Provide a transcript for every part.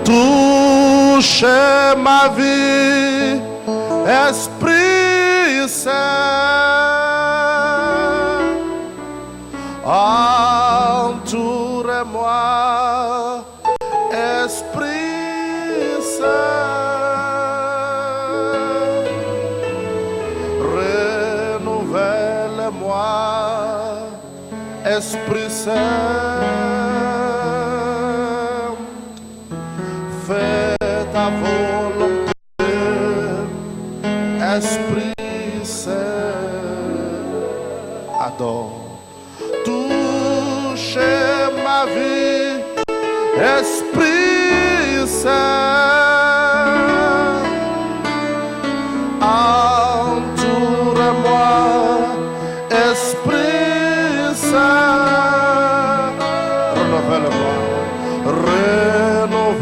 touche ma vie, Esprit Saint. Entoure-moi, Esprit Saint. Renouvelle-moi, Esprit Saint. Fais ta volonté, Esprit Saint. Adore. Touche ma vie, Esprit Saint. Entoure-moi, Esprit Saint. Renouvelle-moi, renouvelle-moi,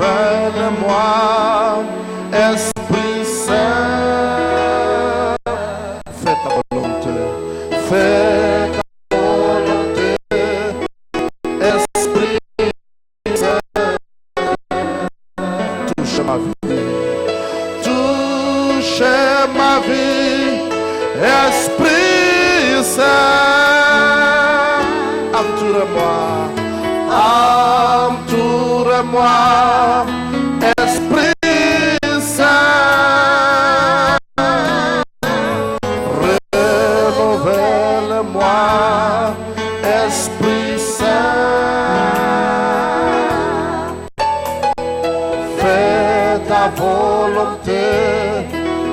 Esprit Saint. Fais ta volonté, fais ta volonté, Esprit Saint. Touche ma vie, touche ma vie, Esprit Saint. Entoure-moi, entoure-moi, Esprit Saint. Renouvelle-moi, Esprit Saint. Fais ta volonté,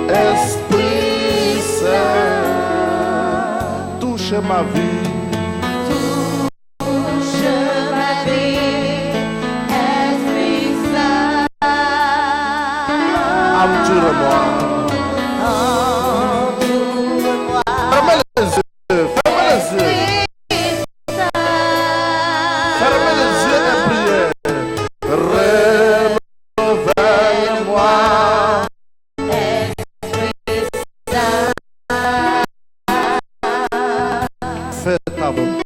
Esprit Saint. Touche ma vie, entoure-moi. Fermez les yeux, fermez les yeux. Fermez les yeux et priez. Renouvelle-moi, fais ta volonté.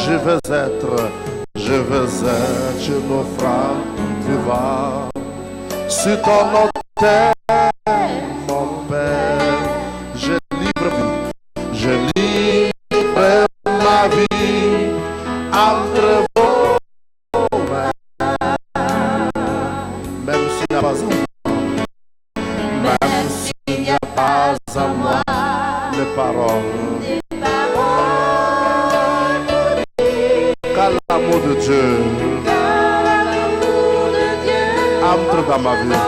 Je veux être une offrande vivante sur ton autel, mon Père. Je livre ma vie entre vos mains. Même s'il n'y a pas à moi, les paroles. L'amour de Dieu entre dans ma vie.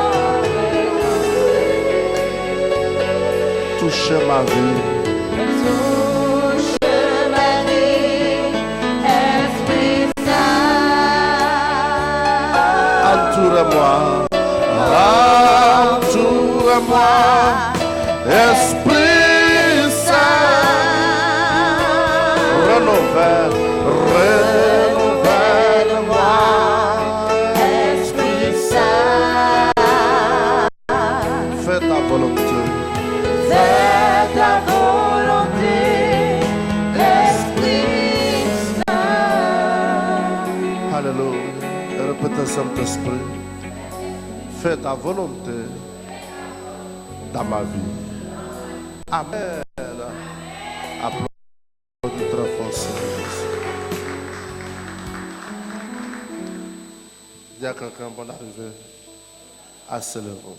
Touche ma vie. Touche ma vie, Esprit Saint. Entoure-moi, entoure-moi, Esprit Saint. Renouvelle-moi, Esprit Saint. Fais ta volonté, Fais ta volonté, Esprit Saint. Alléluia. Répétez, Saint-Esprit. Fais ta volonté dans ma vie. Amen. Applaudis très fort, Seigneur. Dis à quelqu'un, bonne arrivée. Accélérons.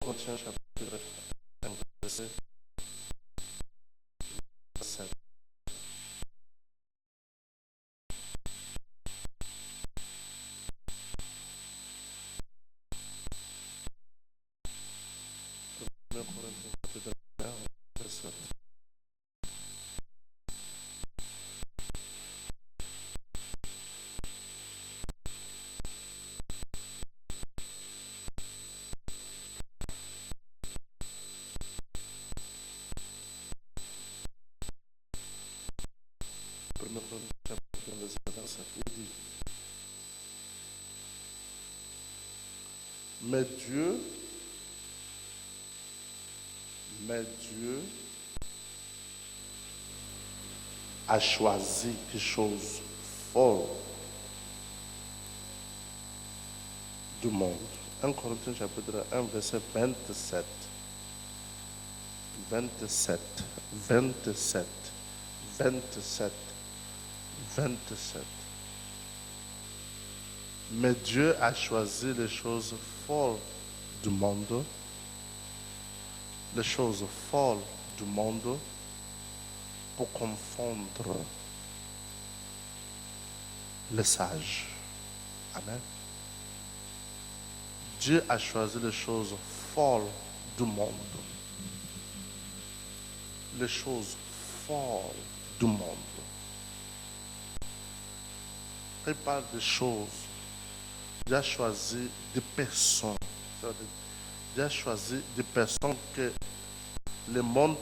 Corinthiens chapitre 5, verset 7. Corinthiens chapitre 1, verset 7. Premier Chronique, chapitre 1, verset 7. Il dit, mais Dieu a choisi quelque chose fort du monde. 1 Corinthiens chapitre 1, verset 27. 27, 27, 27, 27. Mais Dieu a choisi les choses folles du monde, les choses folles du monde pour confondre les sages. Amen. Dieu a choisi les choses folles du monde. Les choses folles du monde. Quand il parle de choses, Dieu a choisi des personnes. Dieu a choisi des personnes que le monde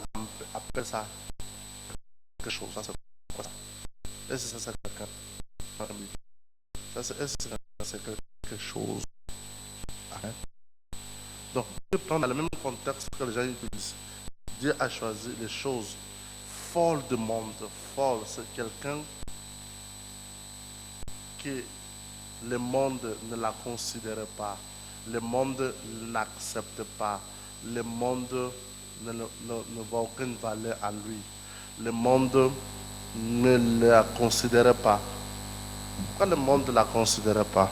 appelle ça quelque chose. Ça, c'est quoi ça? Est-ce que ça, c'est quelqu'un? Est-ce que c'est quelque chose? Amen. Donc, Dieu prend dans le même contexte que les gens utilisent. Dieu a choisi les choses folles du monde. Folle, c'est quelqu'un que le monde ne la considère pas. Le monde ne l'accepte pas. Le monde ne voit aucune valeur à lui. Le monde ne la considère pas. Pourquoi le monde ne la considère pas?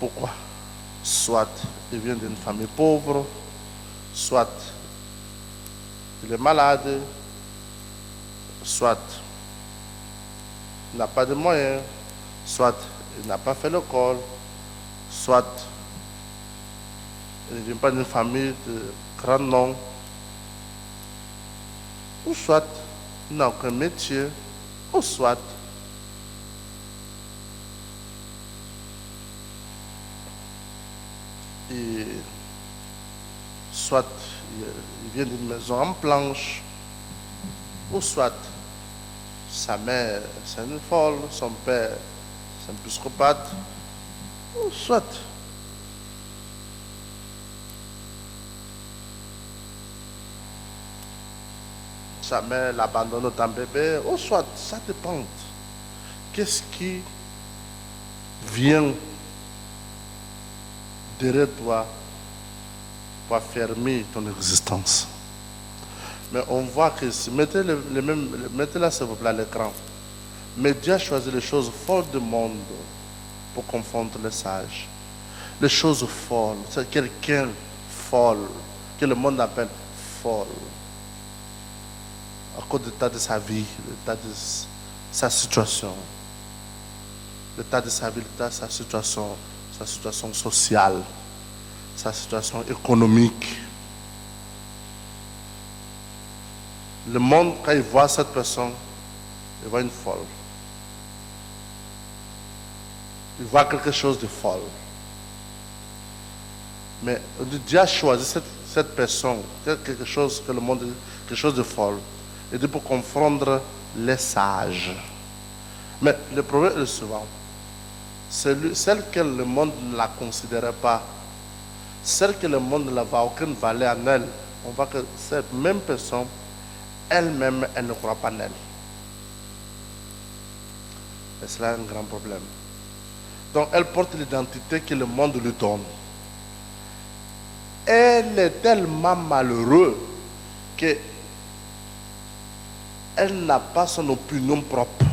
Pourquoi? Soit il vient d'une famille pauvre, soit il est malade, soit il n'a pas de moyens, soit il n'a pas fait l'école, soit il ne vient pas d'une famille de grand nom, ou soit il n'a aucun métier, ou soit il vient d'une maison en planche, ou soit sa mère c'est une folle, son père c'est un psychopathe, ou soit sa mère l'abandonne autant bébé, ou soit ça dépend. Qu'est-ce qui vient derrière toi pour affermir ton existence? Mais on voit que, mettez-la s'il vous plaît à l'écran. Mais Dieu a choisi les choses folles du monde pour confondre les sages. Les choses folles, c'est quelqu'un folle, que le monde appelle folle. À cause de l'état de sa vie, l'état de sa situation. L'état de sa vie, l'état de sa situation sociale, sa situation économique. Le monde, quand il voit cette personne, il voit une folle. Il voit quelque chose de folle. Mais Dieu a choisi cette personne, quelque chose que le monde dit, quelque chose de folle. Il dit pour confondre les sages. Mais le problème est le suivant. Celle que le monde ne la considère pas, celle que le monde ne voit aucune valeur en elle, on voit que cette même personne, elle-même, elle ne croit pas en elle. Et cela est un grand problème. Donc, elle porte l'identité que le monde lui donne. Elle est tellement malheureuse que elle n'a pas son opinion propre.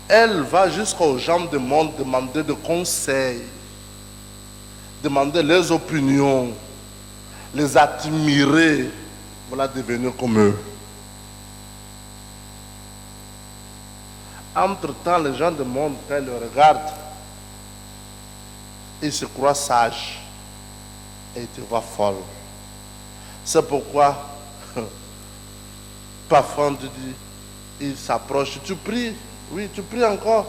Elle va jusqu'aux gens du monde demander des conseils, demander les opinions, les admirer, voilà devenir comme eux. Entre-temps, les gens du monde, quand ils le regardent, il se croit sage et il te voit folle. C'est pourquoi, parfois on te dit, il s'approche, tu pries, oui, tu pries encore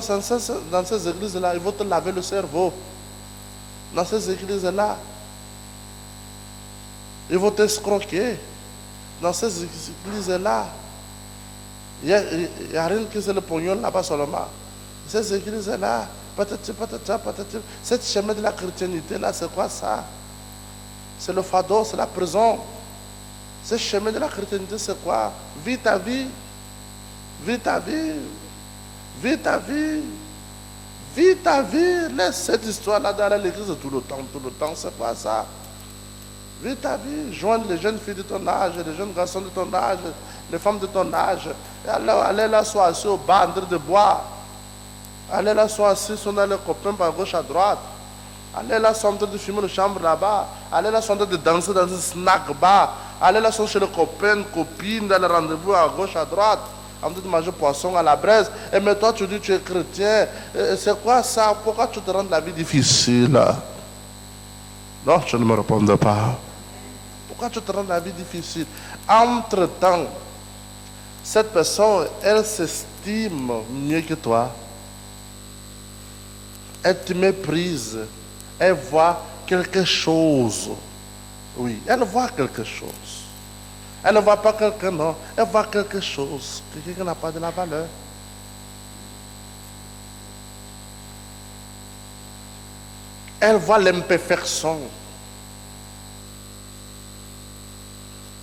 sans cesse dans ces églises-là, ils vont te laver le cerveau. Dans ces églises-là, ils vont t'escroquer. Dans ces églises-là, il n'y a rien que c'est le pognon là-bas seulement. Ces églises-là, patati, patata, patati. Cette chemin de la chrétienté-là, c'est quoi ça? C'est le fardeau, c'est la prison. Ce chemin de la chrétienté, c'est quoi? Vis ta vie. Vis ta vie. Vis ta vie. Vis ta vie. Laisse cette histoire-là dans l'église tout le temps. C'est quoi ça? Vis ta vie. Joindre les jeunes filles de ton âge, les jeunes garçons de ton âge, les femmes de ton âge. Et allez là, sois assis au bar, en train de boire. Allez là, sois assis, sont dans les copains par gauche à droite. Allez là, sont en train de fumer le chambre là-bas. Allez là, sont en train de danser dans un snack bar. Allez là, sont chez les copains, copines, dans les rendez-vous à gauche, à droite. En train de manger poisson à la braise. Et mais toi, tu dis que tu es chrétien. C'est quoi ça? Pourquoi tu te rends la vie difficile? Non, tu ne me réponds pas. Pourquoi tu te rends la vie difficile? Entre-temps, cette personne, elle s'estime mieux que toi. Elle te méprise. Elle voit quelque chose. Oui, elle voit quelque chose. Elle ne voit pas quelqu'un, non. Elle voit quelque chose. Quelqu'un qui n'a pas de la valeur. Elle voit l'imperfection.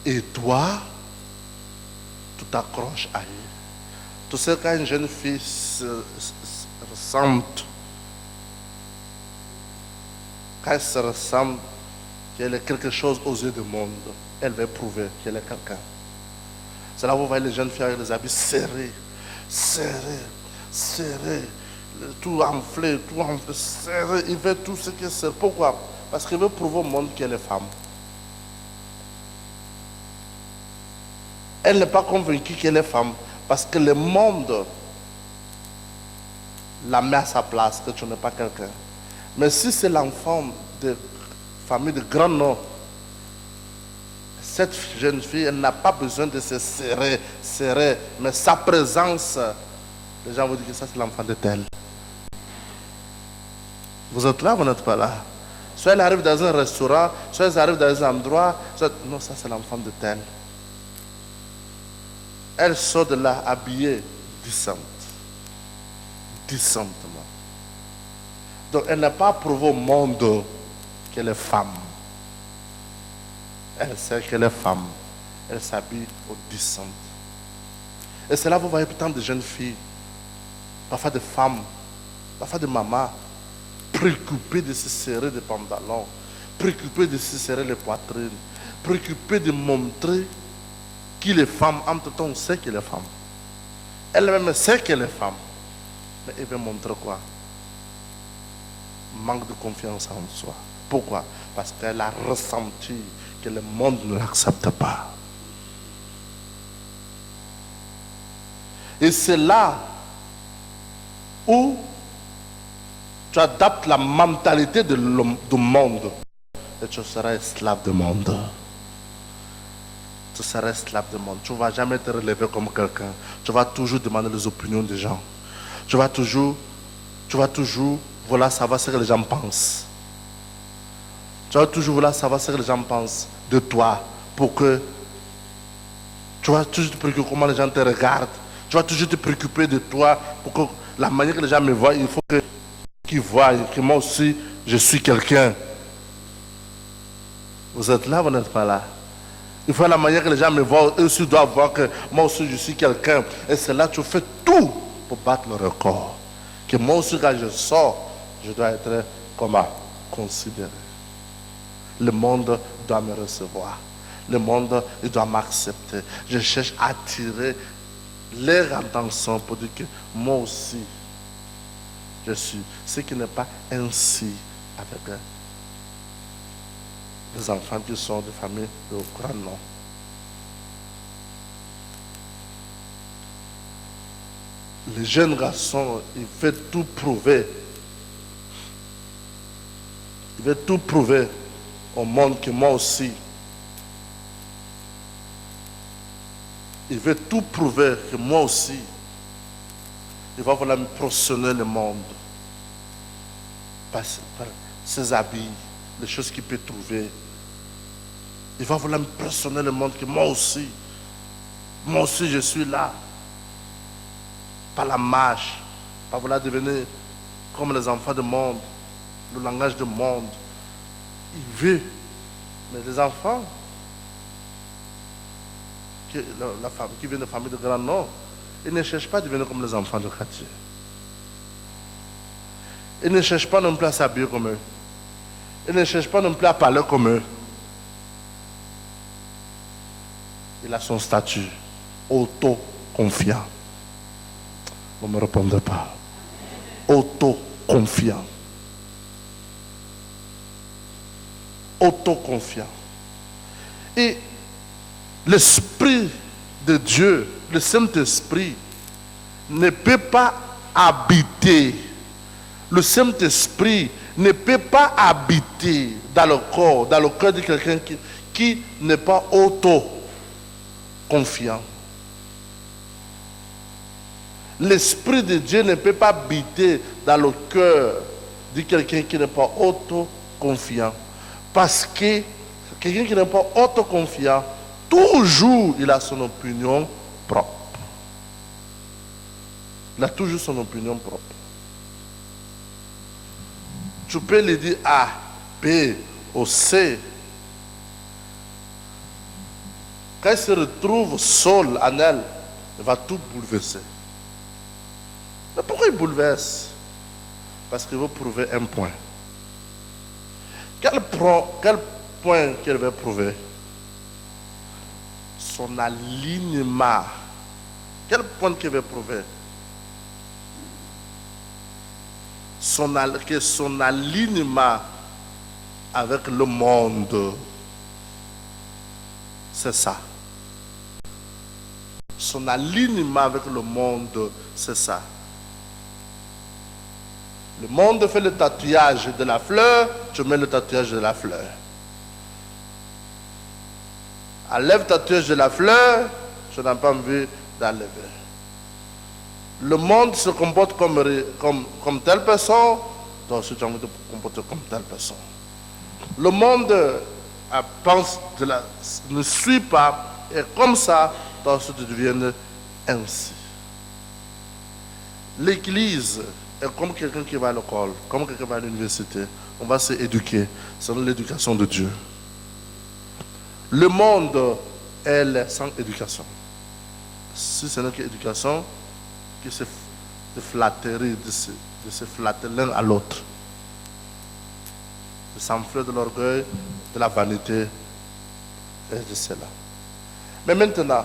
Et toi, tu t'accroches à elle. Tu sais, quand une jeune fille se ressemble, quand elle se ressemble, qu'elle est quelque chose aux yeux du monde, elle va prouver qu'elle est quelqu'un. C'est là où vous voyez les jeunes filles avec les habits serrés, tout enflé, serré. Il veut tout ce qui est serré. Pourquoi? Parce qu'il veut prouver au monde qu'elle est femme. Elle n'est pas convaincue qu'elle est femme parce que le monde la met à sa place, que tu n'es pas quelqu'un. Mais si c'est l'enfant de famille de grand nom, cette jeune fille, elle n'a pas besoin de se serrer, mais sa présence, les gens vont dire que ça c'est l'enfant de tel. Vous êtes là, vous n'êtes pas là. Soit elle arrive dans un restaurant, soit elle arrive dans un endroit, soit... non, ça c'est l'enfant de tel. Elle sort de là habillée décentement. Donc elle n'a pas prouvé au monde qu'elle est femme. Elle sait qu'elle est femme. Elle s'habille au décente. Et c'est là que vous voyez tant de jeunes filles, parfois des femmes, parfois des mamans, préoccupées de se serrer des pantalons, préoccupées de se serrer les poitrines, préoccupées de montrer qu'il est femme. En tout temps, on sait qu'elle est femme. Elle-même sait qu'elle est femme. Mais elle veut montrer quoi? Manque de confiance en soi. Pourquoi? Parce qu'elle a ressenti que le monde ne l'accepte pas. Et c'est là où tu adaptes la mentalité du monde et tu seras esclave du monde. Tu seras esclave du monde. Tu ne vas jamais te relever comme quelqu'un. Tu vas toujours demander les opinions des gens. Tu vas toujours vouloir savoir ce que les gens pensent. Tu vas toujours vouloir savoir ce que les gens pensent de toi pour que tu vas toujours te préoccuper comment les gens te regardent. Tu vas toujours te préoccuper de toi pour que la manière que les gens me voient, il faut qu'ils voient que moi aussi je suis quelqu'un. Vous êtes là, vous n'êtes pas là. Il faut la manière que les gens me voient, eux aussi doivent voir que moi aussi je suis quelqu'un. Et c'est là que tu fais tout pour battre le record. Que moi aussi quand je sors, je dois être comment? Considéré. Le monde doit me recevoir. Le monde, il doit m'accepter. Je cherche à attirer leur attention pour dire que moi aussi, je suis. Ce qui n'est pas ainsi avec les enfants qui sont de familles de grand nom. Les jeunes garçons, ils veulent tout prouver Il veut tout prouver au monde que moi aussi. Il veut tout prouver que moi aussi. Il va vouloir impressionner le monde par ses habits, les choses qu'il peut trouver. Il va vouloir impressionner le monde que moi aussi je suis là. Par la marche, pas vouloir devenir comme les enfants du monde, le langage du monde. Il veut. Mais les enfants la femme qui vient de famille de grand nom, ils ne cherchent pas à devenir comme les enfants de quartier. Ils ne cherchent pas non plus à s'habiller comme eux. Ils ne cherchent pas non plus à parler comme eux. Il a son statut auto-confiant. Vous ne me répondez pas. Auto-confiant. Auto-confiant. Et l'Esprit de Dieu, le Saint-Esprit, ne peut pas habiter. Le Saint-Esprit ne peut pas habiter dans le cœur de quelqu'un qui n'est pas auto-confiant. L'Esprit de Dieu ne peut pas habiter dans le cœur de quelqu'un qui n'est pas auto-confiant. Parce que quelqu'un qui n'est pas auto-confiant, toujours il a son opinion propre. Il a toujours son opinion propre. Tu peux lui dire A, B ou C. Quand il se retrouve seul en elle, il va tout bouleverser. Mais pourquoi il bouleverse? Parce qu'il veut prouver un point. Quel point qu'il veut prouver? Son alignement. Quel point qu'il veut prouver? Que son alignement avec le monde. C'est ça. Son alignement avec le monde, c'est ça. Le monde fait le tatouage de la fleur, tu mets le tatouage de la fleur. Enlève le tatouage de la fleur, je n'ai pas envie d'enlever. Le monde se comporte comme telle personne, toi aussi tu as envie de te comporter comme telle personne. Le monde ne suit pas, et comme ça, toi aussi tu deviens ainsi. L'Église est comme quelqu'un qui va à l'école, comme quelqu'un qui va à l'université. On va s'éduquer selon l'éducation de Dieu. Le monde est sans éducation. Si ce n'est qu'éducation, qui se flatterie, de se flatter l'un à l'autre, de s'enfler de l'orgueil, de la vanité et de cela. Mais maintenant,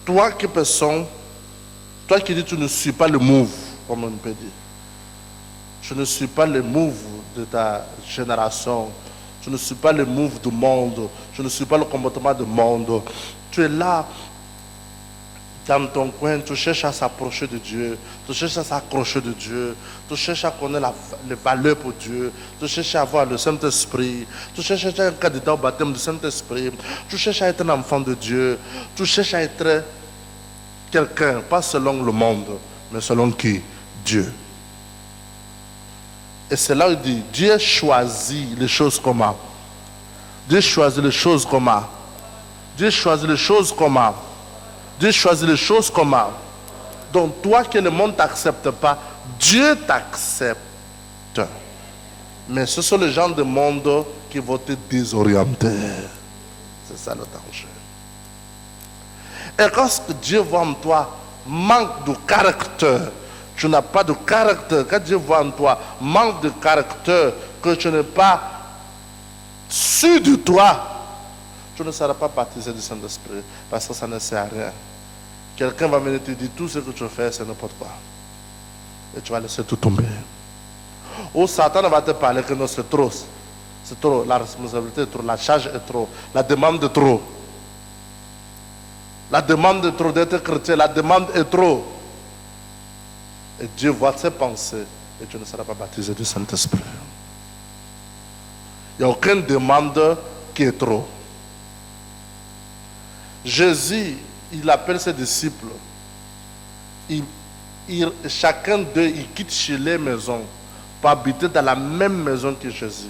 toi qui personne, toi qui dis tu ne suis pas le move, comme on peut dire, je ne suis pas le move de ta génération, je ne suis pas le move du monde, je ne suis pas le comportement du monde. Tu es là, dans ton coin, tu cherches à s'approcher de Dieu, tu cherches à s'accrocher de Dieu, tu cherches à connaître les valeurs pour Dieu, tu cherches à avoir le Saint-Esprit, tu cherches à être un candidat au baptême du Saint-Esprit, tu cherches à être un enfant de Dieu, tu cherches à être quelqu'un, pas selon le monde, mais selon qui? Dieu. Et c'est là où il dit, Dieu choisit les choses comment? Dieu choisit les choses comment? Dieu choisit les choses comment? Dieu choisit les choses comment? Donc toi que le monde ne t'accepte pas, Dieu t'accepte. Mais ce sont les gens du monde qui vont te désorienter. C'est ça le danger. Et quand Dieu voit en toi manque de caractère, tu n'as pas de caractère, quand Dieu voit en toi manque de caractère, que tu n'es pas sûr de toi, tu ne seras pas baptisé du Saint-Esprit parce que ça ne sert à rien. Quelqu'un va venir te dire tout ce que tu fais, c'est n'importe quoi. Et tu vas laisser tout tomber. Ou Satan va te parler que non, c'est trop. C'est trop, la responsabilité est trop, la charge est trop, la demande est trop. La demande est trop d'être chrétien, la demande est trop. Et Dieu voit ses pensées et tu ne seras pas baptisé du Saint-Esprit. Il n'y a aucune demande qui est trop. Jésus, il appelle ses disciples. Chacun d'eux, il quitte chez les maisons pour habiter dans la même maison que Jésus.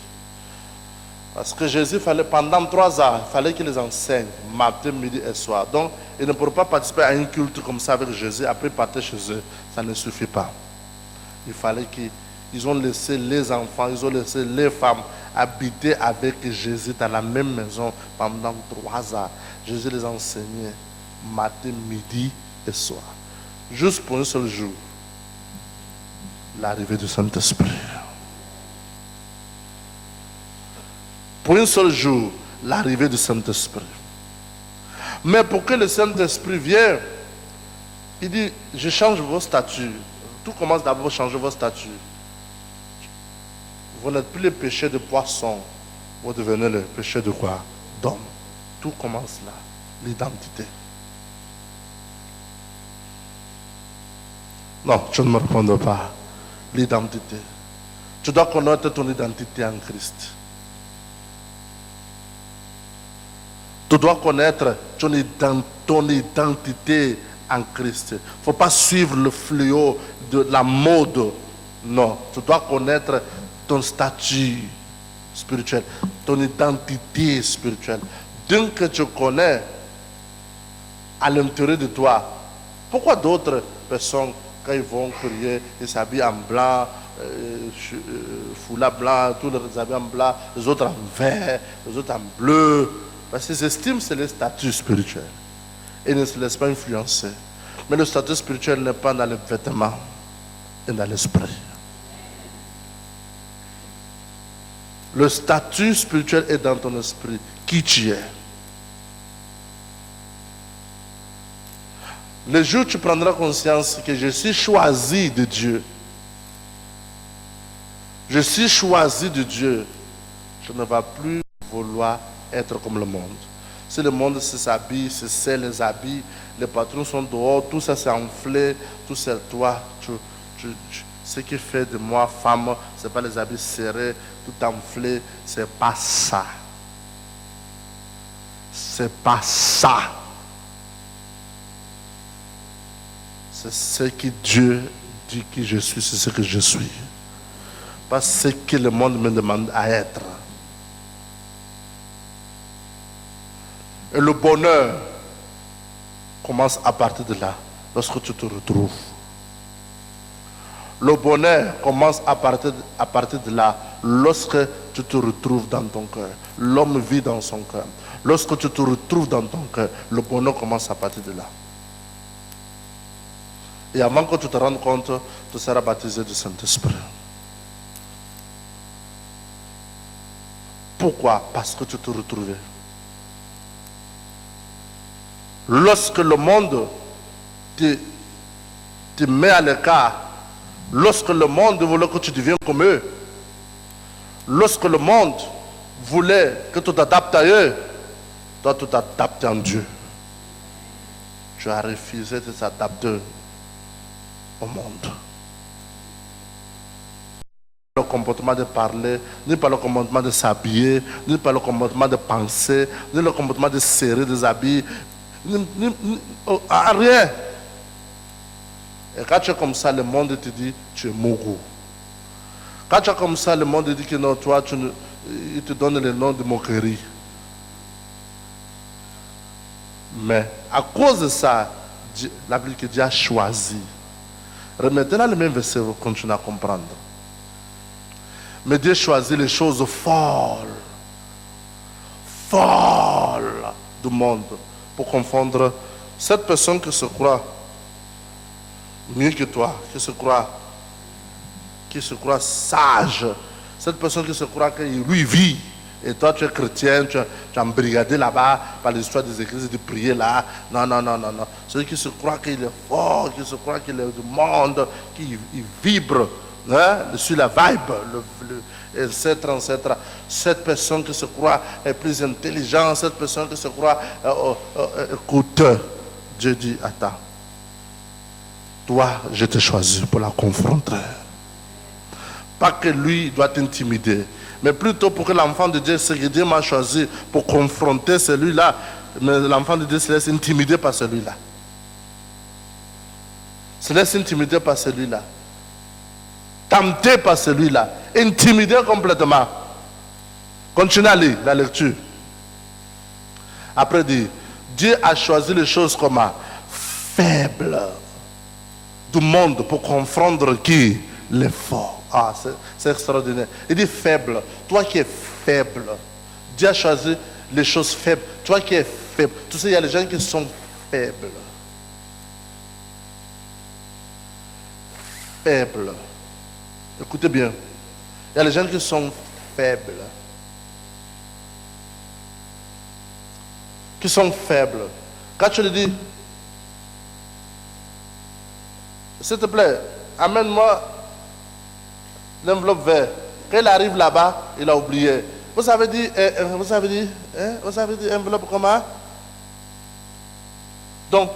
Parce que Jésus, pendant 3 ans, il fallait qu'il les enseigne, matin, midi et soir. Donc, ils ne pourraient pas participer à un culte comme ça avec Jésus, après partir chez eux. Ça ne suffit pas. Il fallait qu'ils ont laissé les enfants, ils ont laissé les femmes habiter avec Jésus dans la même maison pendant 3 ans. Jésus les enseignait matin, midi et soir. Juste pour un seul jour, l'arrivée du Saint-Esprit. Pour un seul jour, l'arrivée du Saint-Esprit. Mais pour que le Saint-Esprit vienne, il dit, je change vos statuts. Tout commence d'abord à changer vos statuts. Vous n'êtes plus le péché de poisson, vous devenez le péché de quoi? D'homme. Tout commence là, l'identité. Non, tu ne me réponds pas. L'identité. Tu dois connaître ton identité en Christ. Tu dois connaître ton identité en Christ. Il ne faut pas suivre le fléau de la mode. Non, tu dois connaître ton statut spirituel, ton identité spirituelle. Dès que tu connais à l'intérieur de toi, pourquoi d'autres personnes, quand ils vont prier, ils s'habillent en blanc, foulard blanc, tous les habillent en blanc, les autres en vert, les autres en bleu? Parce qu'ils estiment que c'est le statut spirituel. Ils ne se laissent pas influencer. Mais le statut spirituel n'est pas dans les vêtements, et dans l'esprit. Le statut spirituel est dans ton esprit. Qui tu es. Le jour où tu prendras conscience que je suis choisi de Dieu. Je suis choisi de Dieu. Je ne vais plus vouloir être comme le monde. Si le monde s'habille, se serre les habits, les patrons sont dehors, tout ça s'est enflé, tout c'est toi. Ce qui fait de moi femme, ce n'est pas les habits serrés, tout enflé, c'est pas ça. C'est pas ça. C'est ce que Dieu dit que je suis, c'est ce que je suis. Pas ce que le monde me demande à être. Et le bonheur commence à partir de là, lorsque tu te retrouves. Le bonheur commence à partir de là, lorsque tu te retrouves dans ton cœur. L'homme vit dans son cœur. Lorsque tu te retrouves dans ton cœur, le bonheur commence à partir de là. Et avant que tu te rendes compte, tu seras baptisé du Saint-Esprit. Pourquoi? Parce que tu te retrouvais. Lorsque le monde te met à l'écart, lorsque le monde voulait que tu deviennes comme eux, lorsque le monde voulait que tu t'adaptes à eux, toi tu t'adaptes en Dieu. Tu as refusé de t'adapter au monde. Le comportement de parler, ni par le comportement de s'habiller, ni par le comportement de penser, ni le comportement de serrer des habits, rien. Et quand tu es comme ça, le monde te dit tu es mourou. Quand tu es comme ça, le monde dit que non, toi, il te donne le nom de moquerie. Mais à cause de ça, la Bible que Dieu a choisi. Remettez-la le même verset, vous continuez à comprendre. Mais Dieu choisit les choses folles du monde pour confondre cette personne qui se croit mieux que toi, qui se croit sage, cette personne qui se croit qu'il lui vit, et toi tu es chrétien, tu es embrigadé là-bas par l'histoire des églises de prier là. Non. Celui qui se croit qu'il est fort, qui se croit qu'il est du monde, qui vibre sur la vibe, etc. Cette personne qui se croit est plus intelligente, cette personne qui se croit écoute. Dieu dit, attends, toi je t'ai choisi pour la confronter. Pas que lui doit t'intimider, mais plutôt pour que l'enfant de Dieu, ce que Dieu m'a choisi pour confronter celui-là, mais l'enfant de Dieu se laisse intimider par celui-là. Se laisse intimider par celui-là. Tenté par celui-là. Intimidé complètement. Continue à lire la lecture. Après dit, Dieu a choisi les choses comme faibles du monde pour confondre qui? Les forts. Ah, c'est extraordinaire. Il dit faible. Toi qui es faible. Dieu a choisi les choses faibles. Toi qui es faible. Tu sais, il y a des gens qui sont faibles. Faibles. Écoutez bien. Il y a des gens qui sont faibles. Qui sont faibles. Quand tu lui dis, s'il te plaît, amène-moi l'enveloppe verte. Quand il arrive là-bas, il a oublié. Vous avez dit enveloppe comment? Donc,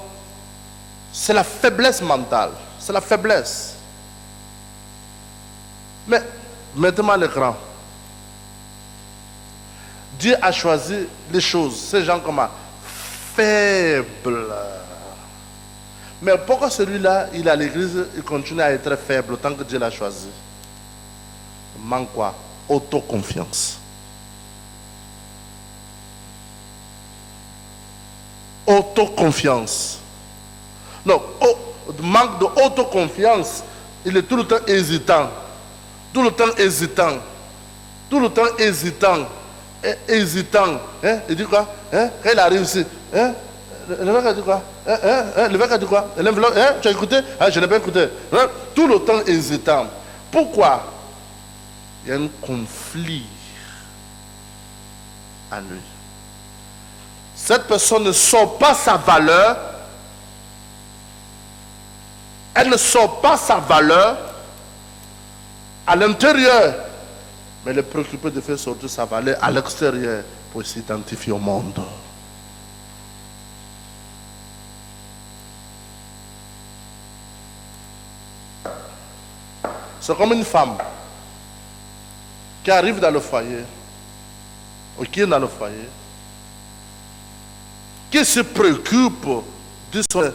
c'est la faiblesse mentale. C'est la faiblesse. Mais, mettez-moi à l'écran. Dieu a choisi les choses, ces gens comme faibles. Mais pourquoi celui-là, il est à l'église, il continue à être faible tant que Dieu l'a choisi? Il manque quoi? Autoconfiance. Autoconfiance. Non, manque d'autoconfiance, il est tout le temps hésitant. Tout le temps hésitant. Tout le temps hésitant. Hésitant. Hein? Il dit quoi? Hein? Quand il arrive ici, hein? Le mec a dit quoi? Le mec a dit quoi? L'enveloppe, hein? Tu as écouté? Ah, je n'ai pas écouté. Hein? Tout le temps hésitant. Pourquoi? Il y a un conflit en lui. Cette personne ne sort pas sa valeur. Elle ne sort pas sa valeur à l'intérieur. Mais elle est préoccupée de faire sortir sa valeur à l'extérieur pour s'identifier au monde. C'est comme une femme qui arrive dans le foyer, ou qui est dans le foyer, qui se préoccupe de son,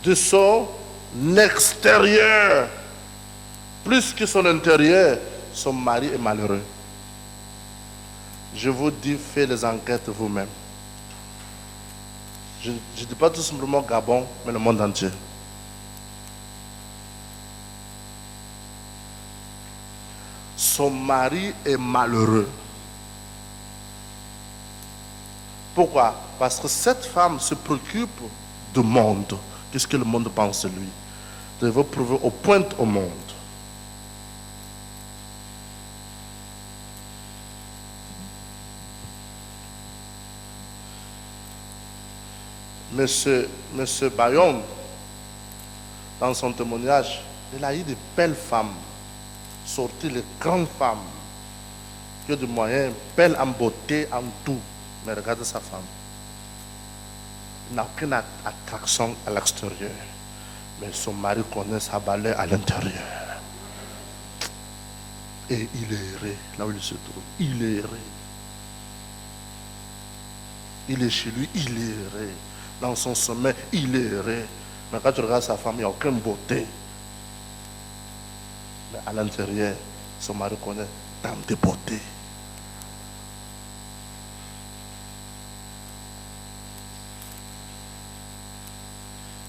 de son extérieur plus que son intérieur. Son mari est malheureux. Je vous dis, faites les enquêtes vous-même. Je ne dis pas tout simplement Gabon, mais le monde entier. Son mari est malheureux. Pourquoi? Parce que cette femme se préoccupe du monde. Qu'est-ce que le monde pense de lui? De vous prouver au point au monde. Monsieur Bayonne, dans son témoignage, il a eu de belles femmes, sorti les grandes femmes, qui ont des moyens, belles en beauté, en tout. Mais regardez sa femme. Il n'a aucune attraction à l'extérieur. Mais son mari connaît sa valeur à l'intérieur. Et il est erré, là où il se trouve. Il est erré. Il est chez lui, il est erré. Dans son sommeil, il est erré. Mais quand tu regardes sa femme, il n'y a aucune beauté. Mais à l'intérieur, son mari connaît tant de beauté.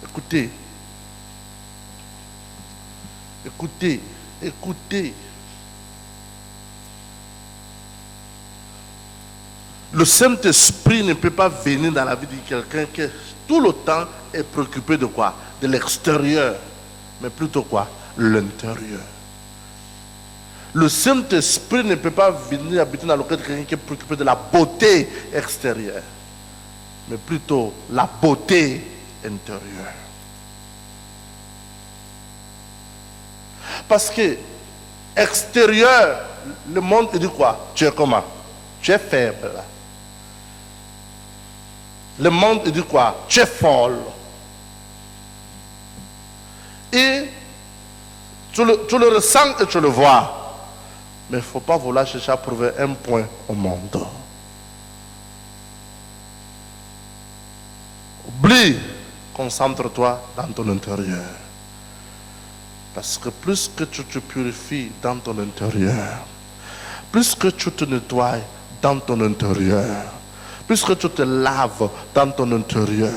Écoutez. Écoutez. Écoutez. Le Saint-Esprit ne peut pas venir dans la vie de quelqu'un qui tout le temps est préoccupé de quoi? De l'extérieur. Mais plutôt quoi? L'intérieur. Le Saint-Esprit ne peut pas venir habiter dans le cœur de quelqu'un qui est préoccupé de la beauté extérieure. Mais plutôt la beauté intérieure. Parce que extérieur, le monde dit quoi? Tu es comment? Tu es faible. Le monde dit quoi? Tu es folle. Et tu le ressens et tu le vois. Mais il ne faut pas vouloir chercher à prouver un point au monde. Oublie, concentre-toi dans ton intérieur. Parce que plus que tu te purifies dans ton intérieur, plus que tu te nettoies dans ton intérieur, plus que tu te laves dans ton intérieur,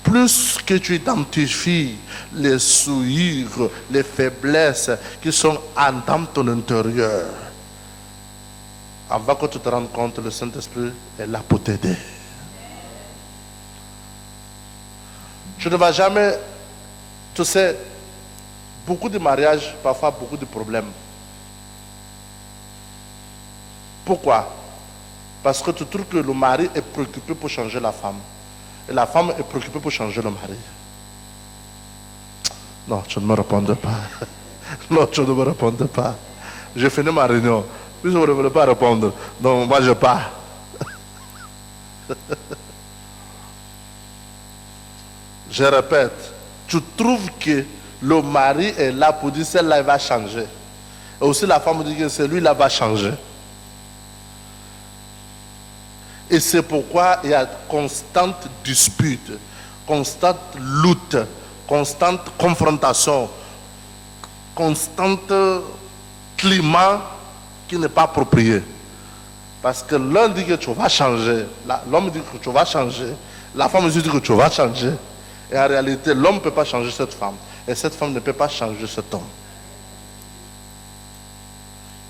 plus que tu identifies les souillures, les faiblesses qui sont dans ton intérieur, avant que tu te rendes compte, le Saint-Esprit est là pour t'aider. Tu ne vas jamais, tu sais, beaucoup de mariages, parfois beaucoup de problèmes. Pourquoi? Parce que tu trouves que le mari est préoccupé pour changer la femme. Et la femme est préoccupée pour changer le mari. Non, tu ne me réponds pas. Non, tu ne me réponds pas. J'ai fini ma réunion. Puis je ne voulais pas répondre. Donc moi je pars. Je répète, tu trouves que le mari est là pour dire celle-là va changer. Et aussi la femme dit que celui-là va changer. Et c'est pourquoi il y a constante dispute, constante lutte, constante confrontation, constante climat qui n'est pas approprié. Parce que l'un dit que tu vas changer, l'homme dit que tu vas changer, la femme dit que tu vas changer. Et en réalité, l'homme ne peut pas changer cette femme. Et cette femme ne peut pas changer cet homme.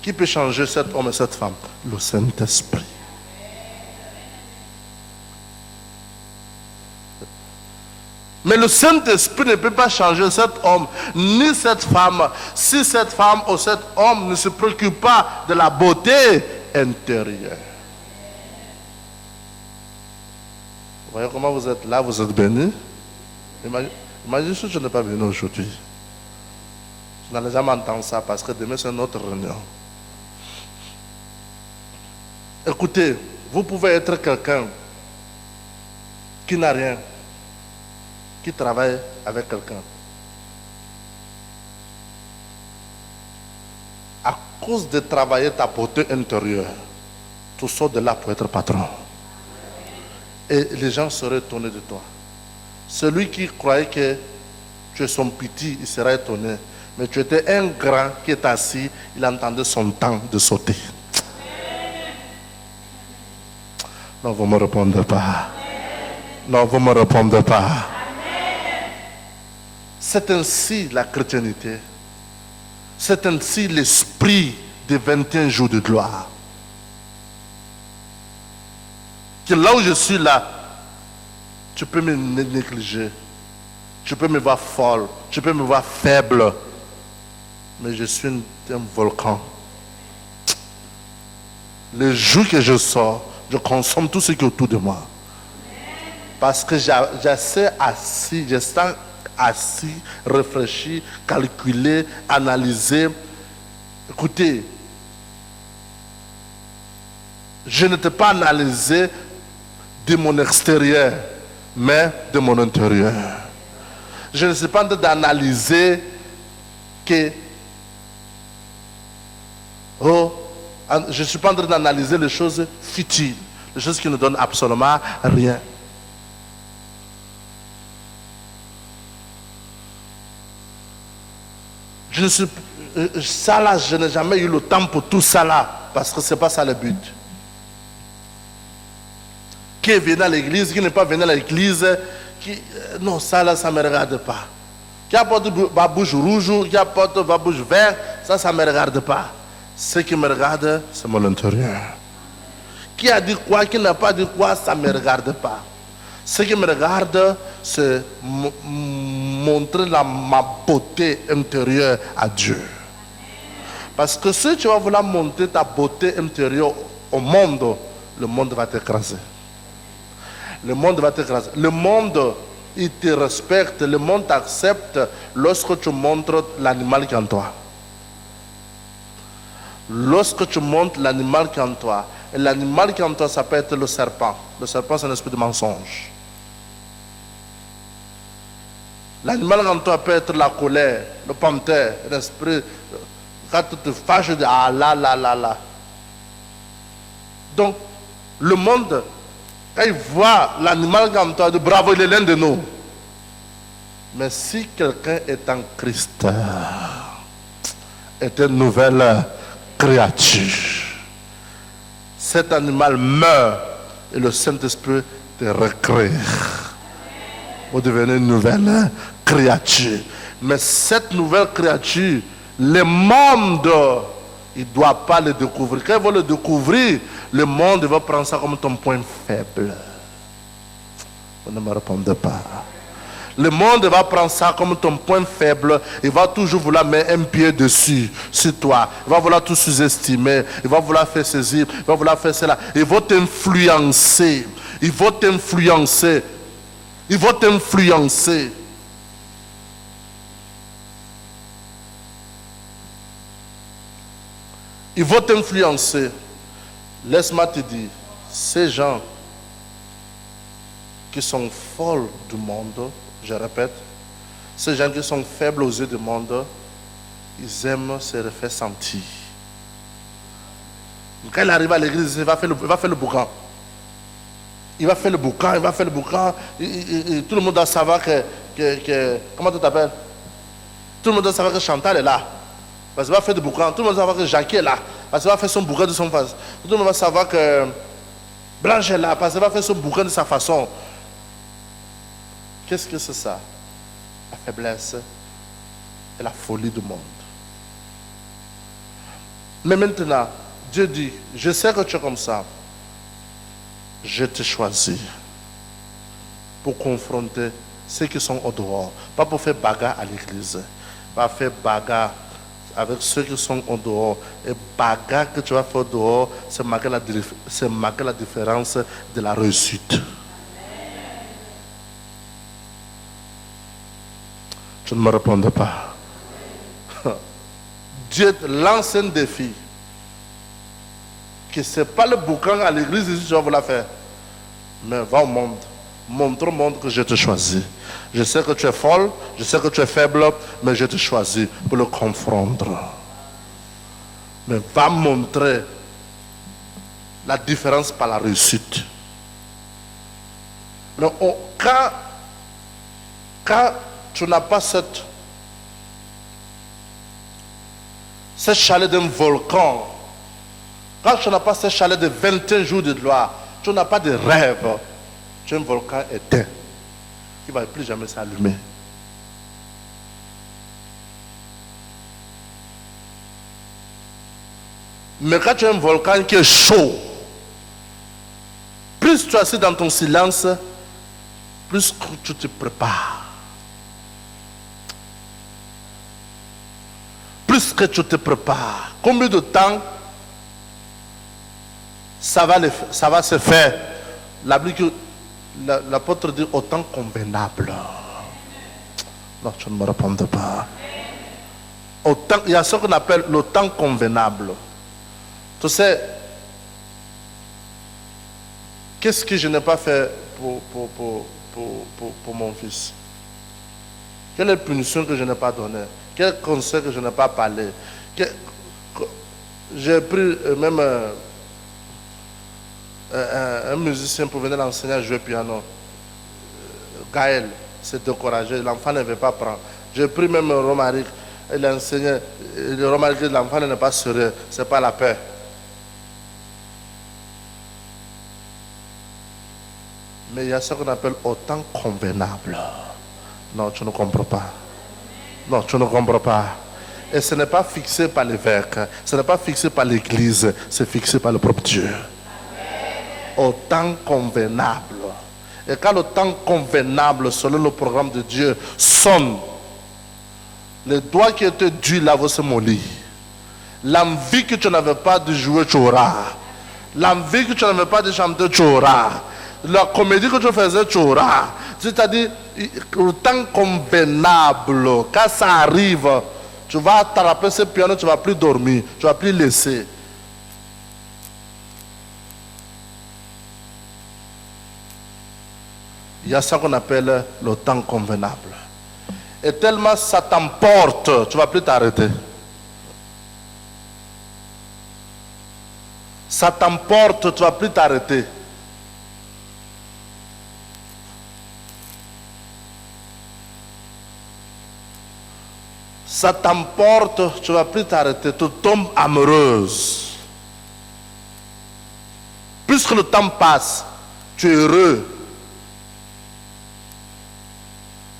Qui peut changer cet homme et cette femme? Le Saint-Esprit. Mais le Saint-Esprit ne peut pas changer cet homme, ni cette femme, si cette femme ou cet homme ne se préoccupe pas de la beauté intérieure. Vous voyez comment vous êtes là, vous êtes bénis? Imagine si je n'ai pas venu aujourd'hui. Je n'allais jamais entendre ça parce que demain c'est notre réunion. Écoutez, vous pouvez être quelqu'un qui n'a rien, qui travaille avec quelqu'un. À cause de travailler ta beauté intérieure, tu sors de là pour être patron. Et les gens seraient étonnés de toi. Celui qui croyait que tu es son petit, il serait étonné. Mais tu étais un grand qui est assis, il entendait son temps de sauter. Non, vous ne me répondez pas. Non, vous ne me répondez pas. C'est ainsi la chrétienté. C'est ainsi l'esprit des 21 jours de gloire. Que là où je suis là, tu peux me négliger. Tu peux me voir folle. Tu peux me voir faible. Mais je suis un volcan. Le jour que je sors, je consomme tout ce qui est autour de moi. Parce que j'essaie assis, je sens assis, réfléchi, calculé, analysé. Écoutez, je n'étais pas analysé de mon extérieur, mais de mon intérieur. Je ne suis pas en train d'analyser que je ne suis pas en train d'analyser les choses futiles, les choses qui ne donnent absolument rien. Ça là, je n'ai jamais eu le temps pour tout ça là, parce que ce n'est pas ça le but. Qui est venu à l'église, qui n'est pas venu à l'église, non, ça là, ça ne me regarde pas. Qui apporte ma bouche rouge, qui apporte ma bouche verte, ça ne me regarde pas. Ce qui me regarde, c'est mon intérieur. Qui a dit quoi, qui n'a pas dit quoi, ça ne me regarde pas. Ce qui me regarde, c'est montrer ma beauté intérieure à Dieu. Parce que si tu vas vouloir montrer ta beauté intérieure au monde, le monde va t'écraser. Le monde va t'écraser. Le monde, il te respecte, le monde t'accepte lorsque tu montres l'animal qui est en toi. Lorsque tu montres l'animal qui est en toi, et l'animal qui est en toi, ça peut être le serpent. Le serpent, c'est un esprit de mensonge. L'animal en toi peut être la colère, le panthère, l'esprit. Quand tu te fâches, tu dis ah là, là, là, là. Donc, le monde, quand il voit l'animal en toi, il dit bravo, il est l'un de nous. Mais si quelqu'un est en Christ, est une nouvelle créature, cet animal meurt et le Saint-Esprit te recrée. Vous devenez une nouvelle créature. Mais cette nouvelle créature, le monde, il ne doit pas le découvrir. Quand il va le découvrir, le monde va prendre ça comme ton point faible. Vous ne me répondez pas. Le monde va prendre ça comme ton point faible. Il va toujours vouloir mettre un pied dessus, sur toi. Il va vouloir tout sous-estimer. Il va vouloir faire ceci. Il va vouloir faire cela. Il va t'influencer. Il va t'influencer. Il va t'influencer. Il va t'influencer. Laisse-moi te dire, ces gens qui sont folles du monde, je répète, ces gens qui sont faibles aux yeux du monde, ils aiment se faire sentir. Quand il arrive à l'église, il va faire le boucan. Il va faire le boucan, il va faire le boucan. Tout le monde doit savoir que comment tu t'appelles? Tout le monde doit savoir que Chantal est là. Parce qu'il va faire le boucan. Tout le monde doit savoir que Jackie est là. Parce qu'il va faire son boucan de son façon. Tout le monde va savoir que Blanche est là. Parce qu'il va faire son boucan de sa façon. Qu'est-ce que c'est ça? La faiblesse et la folie du monde. Mais maintenant, Dieu dit, je sais que tu es comme ça. Je te choisis pour confronter ceux qui sont au dehors. Pas pour faire bagarre à l'église. Pas faire bagarre avec ceux qui sont au dehors. Et bagarre que tu vas faire au dehors, c'est marquer la différence de la réussite. Tu ne me répondais pas. Dieu lance un défi. Que ce n'est pas le boucan à l'église ici que tu vas vouloir faire. Mais va au monde. Montre au monde que je te choisis. Je sais que tu es folle, je sais que tu es faible, mais je te choisis pour le confondre. Mais va montrer la différence par la réussite. Donc, quand tu n'as pas cette chalet d'un volcan, quand tu n'as pas ce chalet de 21 jours de gloire, tu n'as pas de rêve, tu es un volcan éteint qui ne va plus jamais s'allumer. Mais quand tu as un volcan qui est chaud, plus tu es assis dans ton silence, plus tu te prépares. Plus que tu te prépares. Combien de temps ça va se faire? L'apôtre dit au temps convenable. Non, tu ne me réponds pas. Il y a ce qu'on appelle le temps convenable. Tu sais, qu'est-ce que je n'ai pas fait pour mon fils? Quelle est la punition que je n'ai pas donnée? Quel conseil que je n'ai pas parlé? J'ai pris même un musicien pour venir l'enseigner à jouer piano. Gaël s'est découragé, l'enfant ne veut pas prendre. J'ai pris même Romaric, il a enseigné, le Romaric, l'enfant n'est pas sérieux, ce n'est pas la paix. Mais il y a ce qu'on appelle autant convenable. Non, tu ne comprends pas. Non, tu ne comprends pas. Et ce n'est pas fixé par l'évêque, ce n'est pas fixé par l'église, c'est fixé par le propre Dieu. Au temps convenable. Et quand le temps convenable, selon le programme de Dieu, sonne, les doigts qui étaient dus là vont se mollir. L'envie que tu n'avais pas de jouer, tu auras. L'envie que tu n'avais pas de chanter, tu auras. La comédie que tu faisais, tu auras. C'est-à-dire, le temps convenable, quand ça arrive, tu vas attraper ce piano, tu ne vas plus dormir, tu ne vas plus laisser. Il y a ça qu'on appelle le temps convenable. Et tellement ça t'emporte, tu ne vas plus t'arrêter. Ça t'emporte, tu ne vas plus t'arrêter. Ça t'emporte, tu ne vas plus t'arrêter. Tu tombes amoureuse. Plus que le temps passe, tu es heureux.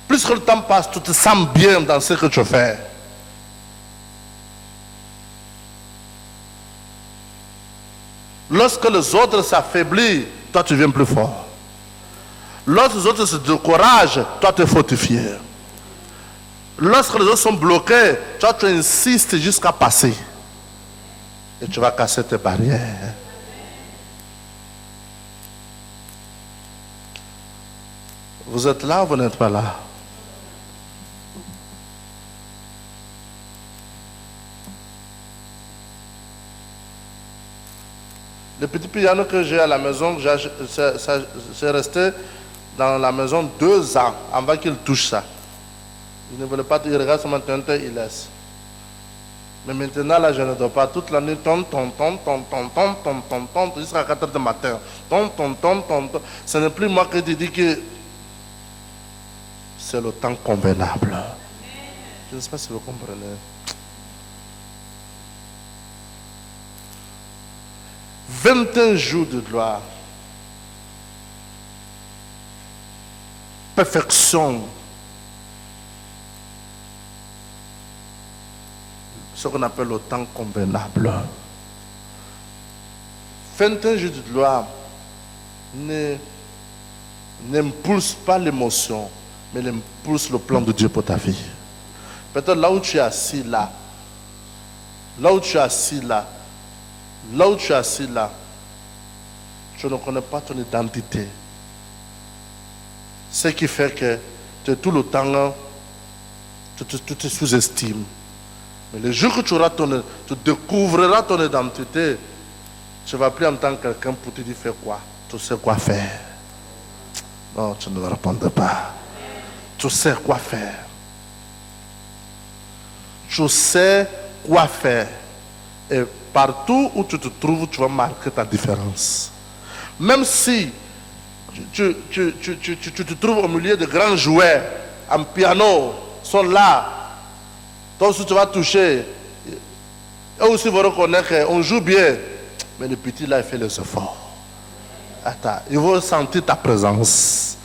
Plus que le temps passe, tu te sens bien dans ce que tu fais. Lorsque les autres s'affaiblissent, toi tu viens plus fort. Lorsque les autres se découragent, toi tu es fortifié. Lorsque les autres sont bloqués, toi tu insistes jusqu'à passer. Et tu vas casser tes barrières. Vous êtes là ou vous n'êtes pas là? Le petit piano que j'ai à la maison, c'est resté dans la maison 2 ans avant qu'il touche ça. Il ne voulait pas, il regarde seulement, il laisse. Mais maintenant, là, je ne dors pas. Toute la nuit, jusqu'à 4 heures du matin. Ce n'est plus moi qui te dis que c'est le temps convenable. Je ne sais pas si vous comprenez. 21 jours de gloire. Perfection. Ce qu'on appelle le temps convenable. 21 jours de gloire n'impulse pas l'émotion, mais il impulse le plan de Dieu pour ta vie. Peut-être là où tu es assis là, là où tu es assis là, là où tu es assis là, tu ne connais pas ton identité. Ce qui fait que tu es tout le temps, tu te sous-estimes. Mais le jour que tu découvriras ton identité, tu ne vas plus entendre quelqu'un pour te dire fais quoi. Tu sais quoi faire. Non, tu ne me répondras pas. Tu sais quoi faire. Tu sais quoi faire. Et partout où tu te trouves, tu vas marquer ta différence. Même si tu te trouves au milieu de grands joueurs, en piano, sont là. Toi aussi tu vas toucher. Eux aussi vont reconnaître qu'on joue bien. Mais le petit là, il fait les efforts. Attends, ils vont sentir ta présence.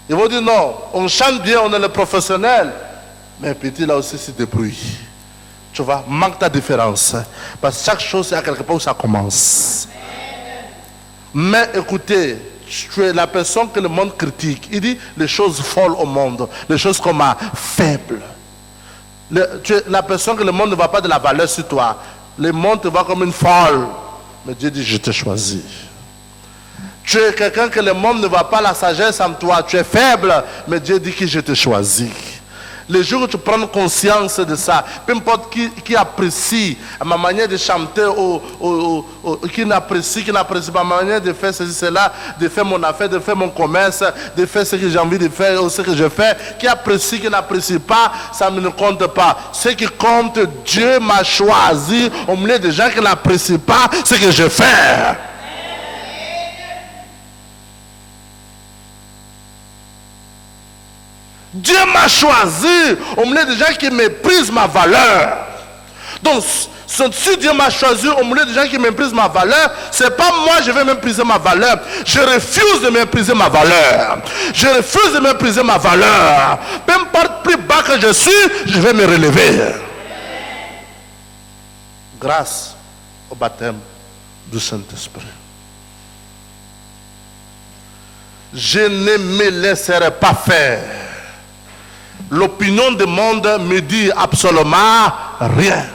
Ils vont dire non, on chante bien, on est le professionnel. Mais le petit là aussi se débrouille. Tu vois, manque ta différence. Parce que chaque chose, c'est à quelque part où ça commence. Mais écoutez, tu es la personne que le monde critique. Il dit les choses folles au monde, les choses comme faibles. Tu es la personne que le monde ne voit pas de la valeur sur toi. Le monde te voit comme une folle. Mais Dieu dit, je t'ai choisi. Tu es quelqu'un que le monde ne voit pas la sagesse en toi. Tu es faible, mais Dieu dit que je t'ai choisi. Le jour où tu prends conscience de ça, peu importe qui apprécie ma manière de chanter ou qui n'apprécie pas ma manière de faire ceci, cela, de faire mon affaire, de faire mon commerce, de faire ce que j'ai envie de faire ou ce que je fais, qui apprécie, qui n'apprécie pas, ça ne compte pas. Ce qui compte, Dieu m'a choisi au milieu des gens qui n'apprécient pas ce que je fais. Dieu m'a choisi au milieu des gens qui méprisent ma valeur. Donc, si Dieu m'a choisi au milieu des gens qui méprisent ma valeur, c'est pas moi je vais mépriser ma valeur. Je refuse de mépriser ma valeur. Je refuse de mépriser ma valeur. Peu importe plus bas que je suis, je vais me relever. Grâce au baptême du Saint-Esprit. Je ne me laisserai pas faire. L'opinion du monde me dit absolument rien.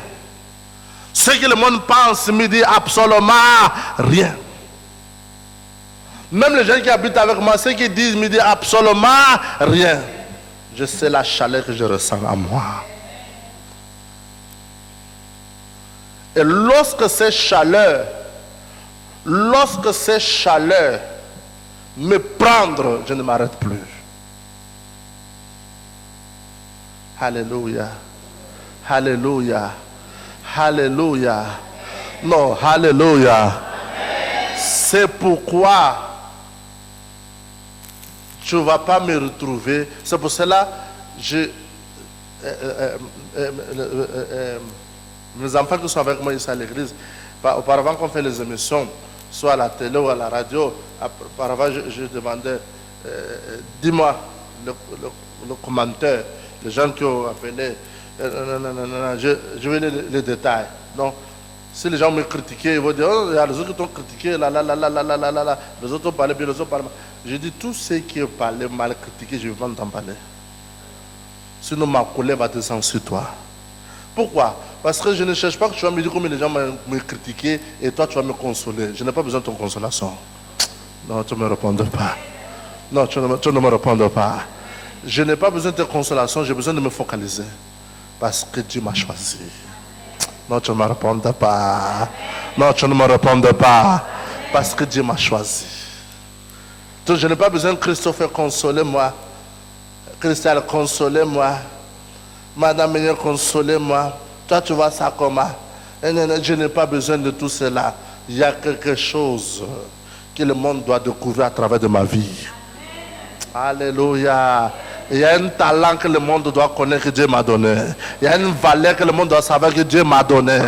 Ce que le monde pense me dit absolument rien. Même les gens qui habitent avec moi, ce qu'ils disent me dit absolument rien. Je sais la chaleur que je ressens en moi. Et lorsque ces chaleurs me prendre, je ne m'arrête plus. Alléluia. Alléluia. Alléluia. Non, Alléluia. C'est pourquoi tu ne vas pas me retrouver. C'est pour cela que mes enfants qui sont avec moi ici à l'église, auparavant qu'on fait les émissions, soit à la télé ou à la radio, auparavant je demandais, dis-moi le commentaire, les gens qui ont appelé, je veux les détails. Donc, si les gens me critiquaient, ils vont dire, oh, il y a les autres qui t'ont critiqué, les autres ont parlé bien, les autres ont parlé mal. Je dis, tous ceux qui ont parlé mal, critiqué, je ne vais pas t'en parler. Sinon, ma colère va descendre sur toi. Pourquoi? Parce que je ne cherche pas que tu vas me dire combien les gens m'ont critiqué et toi, tu vas me consoler. Je n'ai pas besoin de ton consolation. Non, tu ne me réponds pas. Non, tu ne me réponds pas. Je n'ai pas besoin de tes consolations, j'ai besoin de me focaliser. Parce que Dieu m'a choisi. Non, tu ne me réponds pas. Non, tu ne me réponds pas. Parce que Dieu m'a choisi. Donc, je n'ai pas besoin de Christophe consoler moi. Christelle, consolez-moi. Madame Ménier, consolez-moi. Toi, tu vois ça comment? Je n'ai pas besoin de tout cela. Il y a quelque chose que le monde doit découvrir à travers de ma vie. Alléluia. Il y a un talent que le monde doit connaître que Dieu m'a donné. Il y a une valeur que le monde doit savoir que Dieu m'a donné.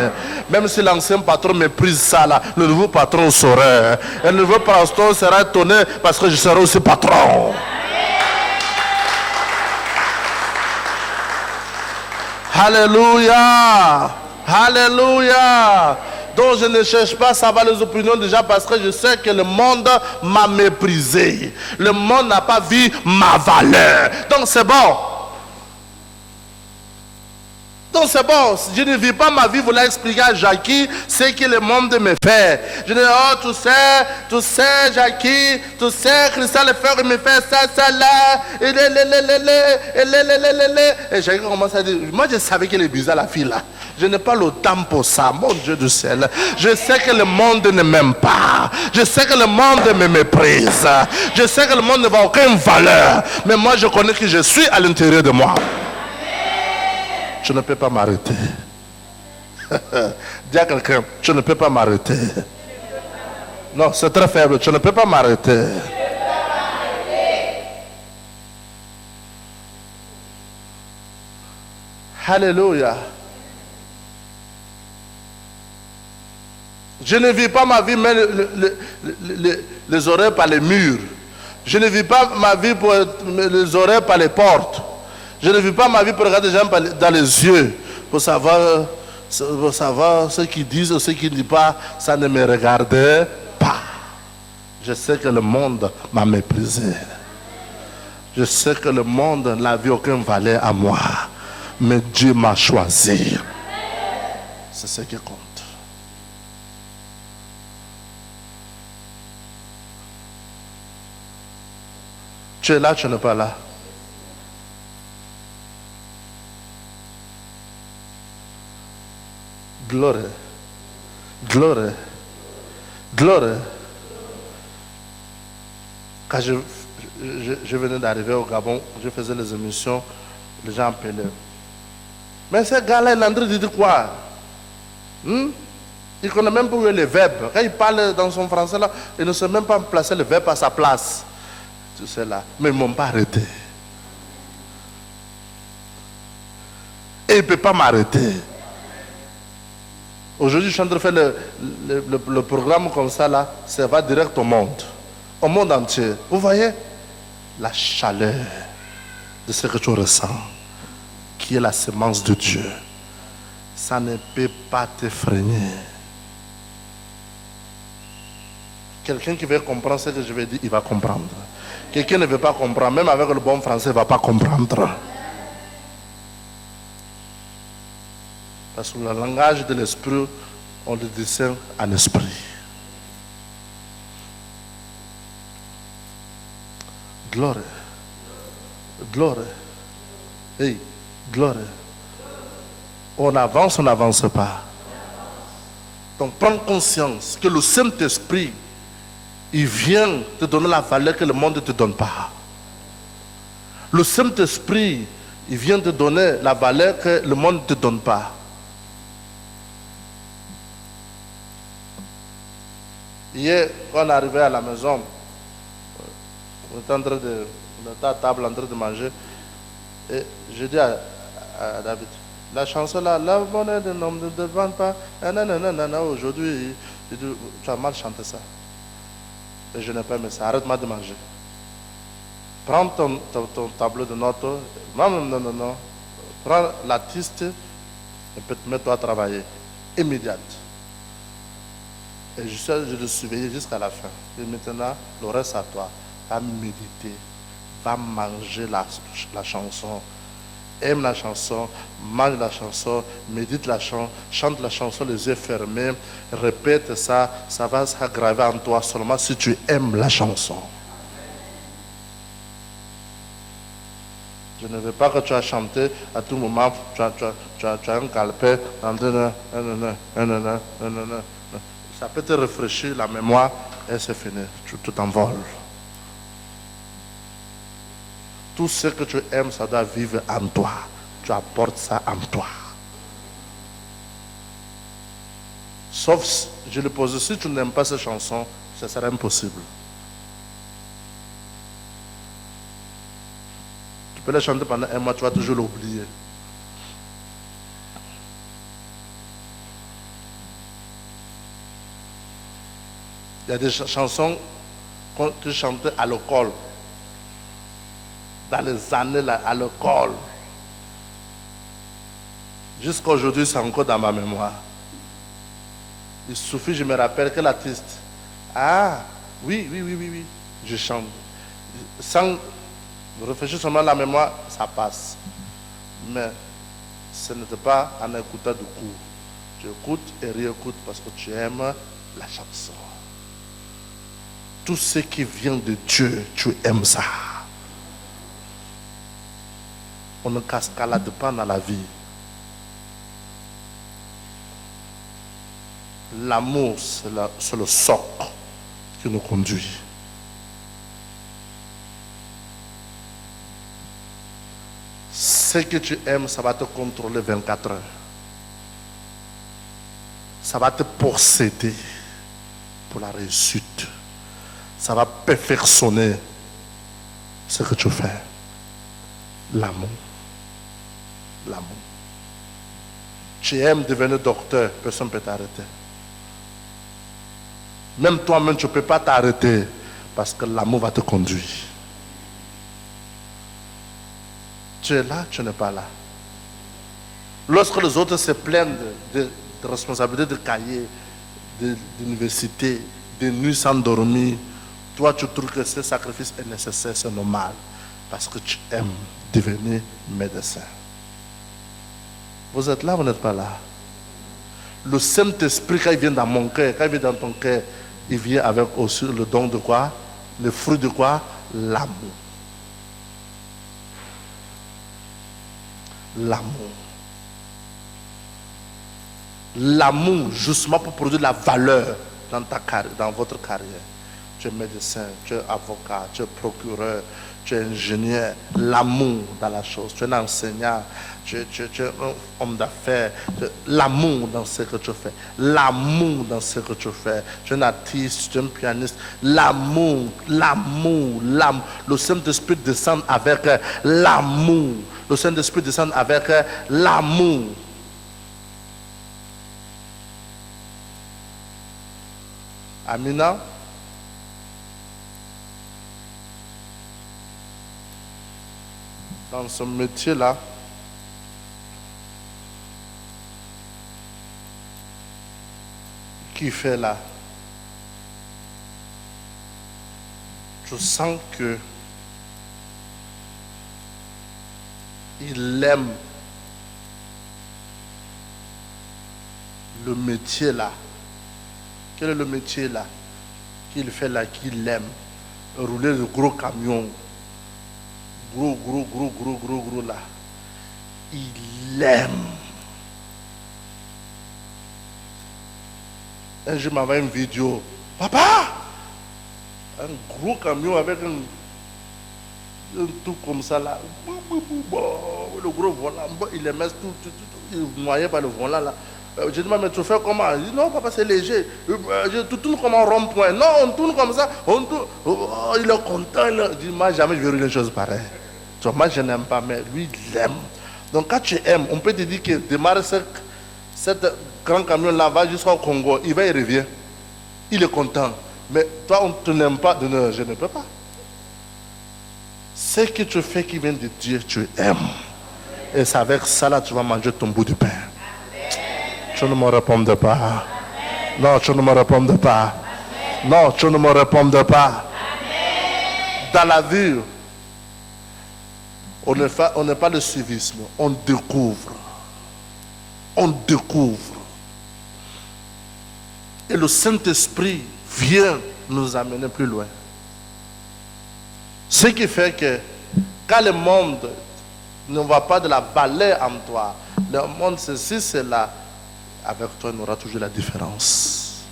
Même si l'ancien patron méprise ça là, le nouveau patron saurait. Et le nouveau patron sera étonné parce que je serai aussi patron. Alléluia. Alléluia. Donc je ne cherche pas à savoir les opinions déjà parce que je sais que le monde m'a méprisé. Le monde n'a pas vu ma valeur. Donc c'est bon. Donc c'est bon. Je ne vis pas ma vie, vous l'avez expliqué à Jackie, ce que le monde me fait. Je dis, oh tu sais Jackie, tu sais Christian Lefebvre me fait ça là. Et Jackie commence à dire, moi je savais qu'elle est bizarre la fille là. Je n'ai pas le temps pour ça, mon Dieu du ciel. Je sais que le monde ne m'aime pas. Je sais que le monde me méprise. Je sais que le monde ne va aucune valeur. Mais moi je connais que je suis à l'intérieur de moi. Tu ne peux pas m'arrêter. Dis à quelqu'un, tu ne peux pas m'arrêter. Non, c'est très faible, tu ne peux pas m'arrêter. Alléluia. Je ne vis pas ma vie, mais les oreilles par les murs. Je ne vis pas ma vie pour les oreilles par les portes. Je ne vis pas ma vie pour regarder les gens dans les yeux, pour savoir ce qu'ils disent ou ce qu'ils ne disent pas. Ça ne me regarde pas. Je sais que le monde m'a méprisé. Je sais que le monde n'a vu aucune valeur à moi. Mais Dieu m'a choisi. C'est ce qui compte. Tu es là, tu n'es pas là. Gloire, gloire, gloire. Quand je venais d'arriver au Gabon, je faisais les émissions, les gens appelaient. Mais ce gars-là, il est en train de dire quoi? Il connaît même pas où est le verbe. Quand il parle dans son français, là, il ne sait même pas placer le verbe à sa place. Tout cela. Mais ils ne m'ont pas arrêté. Et il ne peut pas m'arrêter. Aujourd'hui, je suis en train de faire le programme comme ça, là. Ça va direct au monde entier. Vous voyez la chaleur de ce que tu ressens, qui est la semence de Dieu. Ça ne peut pas t'effrayer. Quelqu'un qui veut comprendre ce que je vais dire, il va comprendre. Quelqu'un ne veut pas comprendre, même avec le bon français, il ne va pas comprendre. Parce que le langage de l'esprit, on le discerne en esprit. Gloire. Gloire. Hey, gloire. On n'avance pas. Donc prends conscience que le Saint-Esprit, il vient te donner la valeur que le monde ne te donne pas. Le Saint-Esprit, Il vient te donner la valeur que le monde ne te donne pas. Hier, quand on est arrivé à la maison, on était à table en train de manger, et je dis à David, la chanson là, la monnaie de l'homme ne demande pas, nanana, aujourd'hui, tu as mal chanté ça. Et je n'ai pas aimé ça, arrête-moi de manger. Prends ton tableau de notes, non, prends l'artiste et mets-toi à travailler, immédiate. Et je le surveillais jusqu'à la fin. Et maintenant, le reste à toi. Va méditer, va manger la chanson, aime la chanson, mange la chanson, médite la chanson, chante la chanson les yeux fermés, répète ça, ça va s'aggraver en toi seulement si tu aimes la chanson. Je ne veux pas que tu as chanté à tout moment, tu as un calpé, ça peut te rafraîchir la mémoire et c'est fini, tu t'envoles. Tout ce que tu aimes, ça doit vivre en toi. Tu apportes ça en toi. Sauf, je le pose, si tu n'aimes pas cette chanson, ça serait impossible. Tu peux la chanter pendant un mois, tu vas toujours l'oublier. Il y a des chansons qu'on tu chantais à l'école. Dans les années là, à l'école. Jusqu'à aujourd'hui, c'est encore dans ma mémoire. Il suffit, je me rappelle que l'artiste. Ah, oui. Je chante. Sans réfléchir seulement à la mémoire, ça passe. Mais ce n'était pas en écoutant du coup. Tu écoutes et réécoutes parce que tu aimes la chanson. Tout ce qui vient de Dieu, tu aimes ça. On ne cascade pas dans la vie. L'amour, c'est le socle qui nous conduit. Ce que tu aimes, ça va te contrôler 24 heures. Ça va te posséder pour la réussite. Ça va perfectionner ce que tu fais. L'amour. L'amour. Tu aimes devenir docteur, personne ne peut t'arrêter. Même toi-même, tu ne peux pas t'arrêter parce que l'amour va te conduire. Tu es là, tu n'es pas là. Lorsque les autres se plaignent de responsabilités de cahiers, d'université, de nuits sans dormir, toi tu trouves que ce sacrifice est nécessaire, c'est normal. Parce que tu aimes devenir médecin. Vous êtes là, vous n'êtes pas là. Le Saint-Esprit, quand il vient dans mon cœur, quand il vient dans ton cœur, il vient avec aussi le don de quoi? Le fruit de quoi? L'amour. L'amour. L'amour, justement pour produire la valeur dans votre carrière. Tu es médecin, tu es avocat, tu es procureur, tu es ingénieur. L'amour dans la chose. Tu es un enseignant, tu es un homme d'affaires. L'amour dans ce que tu fais. L'amour dans ce que tu fais. Tu es un artiste, tu es un pianiste. L'amour. Le Saint-Esprit descend avec l'amour. Le Saint-Esprit descend avec l'amour. Amina. Dans ce métier-là, qu'il fait là, je sens que il aime le métier là. Quel est le métier là qu'il fait là, qu'il aime? Rouler de gros camions. Gros là. Il aime. Un jour, il m'envoie une vidéo. Papa! Un gros camion avec un tout comme ça là. Le gros volant, il les met il noyé par le volant là. Je dis, mais tu fais comment? Il dit, non, papa, c'est léger. Tu tournes comme un rond-point. Non, on tourne comme ça. On tourne. Oh, il est content. Je dis, moi, jamais je verrai une chose pareille. Tu vois, moi, je n'aime pas, mais lui, il aime. Donc, quand tu aimes, on peut te dire que démarre cette grand camion là, va jusqu'au Congo. Il va et revient. Il est content. Mais toi, on ne t'aime pas. Non, je ne peux pas. Ce que tu fais qui vient de Dieu, tu aimes. Et c'est avec ça là, tu vas manger ton bout de pain. Tu ne me réponds pas. Non, tu ne me réponds pas. Non, tu ne me réponds pas. Dans la vie, on n'est pas le suivisme. On découvre. On découvre. Et le Saint-Esprit vient nous amener plus loin. Ce qui fait que quand le monde ne voit pas de la valeur en toi, le monde ceci, c'est là. Avec toi, il y aura toujours la différence.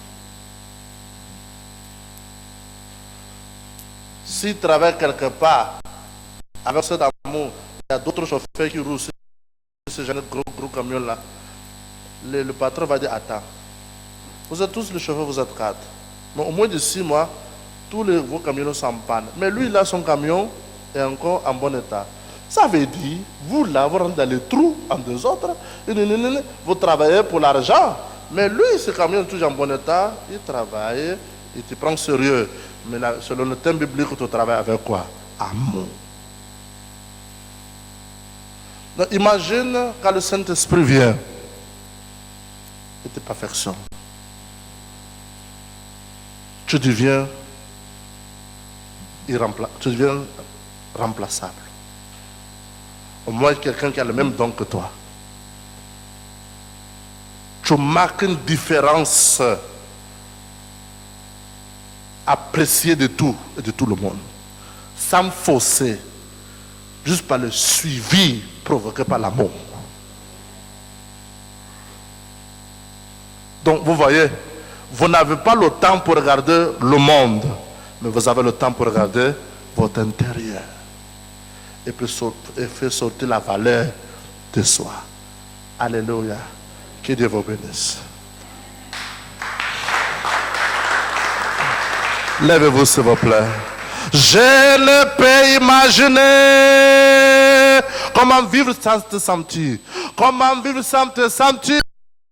Si tu travailles quelque part, avec cet amour, il y a d'autres chauffeurs qui roulent ce genre de gros camion là. Le patron va dire, attends, vous êtes tous les chauffeurs, vous êtes 4. Mais au moins de 6 mois, tous vos camions sont en panne. Mais lui, là, son camion est encore en bon état. Ça veut dire, vous là, vous rentrez dans les trous en deux autres, vous travaillez pour l'argent. Mais lui, ce camion est toujours en bon état, il travaille, il te prend sérieux. Mais là, selon le thème biblique, tu travailles avec quoi? Amour. Donc, imagine quand le Saint-Esprit vient, et tes perfections. Tu deviens remplaçable. Au moins quelqu'un qui a le même don que toi. Tu marques une différence appréciée de tout et de tout le monde. Sans forcer. Juste par le suivi provoqué par l'amour. Donc vous voyez, vous n'avez pas le temps pour regarder le monde, mais vous avez le temps pour regarder votre intérieur. Et puis faire sortir la valeur de soi. Alléluia. Que Dieu vous bénisse. Lèvez-vous s'il vous plaît. Je ne peux imaginer comment vivre sans te sentir. Comment vivre sans te sentir.